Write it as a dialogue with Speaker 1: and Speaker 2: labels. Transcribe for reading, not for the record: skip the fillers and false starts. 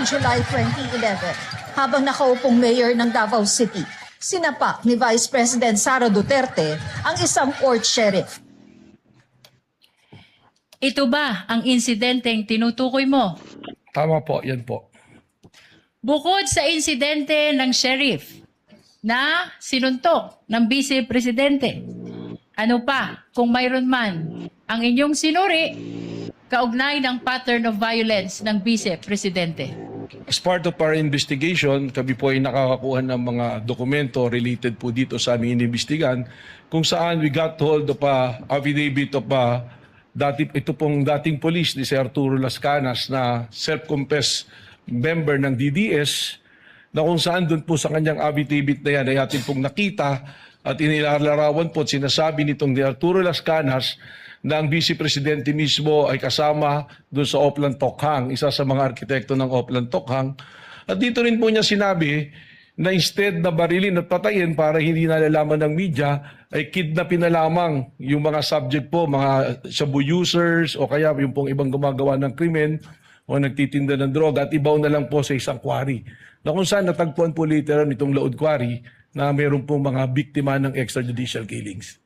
Speaker 1: July 2011 habang nakaupong mayor ng Davao City. Sinapak ni Vice President Sara Duterte ang isang court sheriff.
Speaker 2: Ito ba ang insidenteng tinutukoy mo?
Speaker 3: Tama po, yan po.
Speaker 2: Bukod sa insidente ng sheriff na sinuntok ng Vice Presidente, ano pa kung mayroon man ang inyong sinuri kaugnay ng pattern of violence ng Vice Presidente?
Speaker 3: As part of our investigation, kami po ay nakakakuha ng mga dokumento related po dito sa aming inimbestigan kung saan we got hold of a affidavit of ito pong dating police ni si Arturo Las Canas na self-confessed member ng DDS na kung saan doon po sa kanyang affidavit na yan ay atin pong nakita at inilalarawan po at sinasabi nitong ni Arturo Las Canas na ang Vice Presidente mismo ay kasama doon sa Oplan Tokhang, isa sa mga arkitekto ng Oplan Tokhang. At dito rin po niya sinabi na instead na barilin at patayin para hindi nalalaman ng media, ay kidnapin na lamang yung mga subject po, mga shabu users o kaya yung pong ibang gumagawa ng krimen o nagtitinda ng droga at ibaw na lang po sa isang quarry. Na kung saan natagpuan po later on itong Laod Quarry na mayroon pong mga biktima ng extrajudicial killings.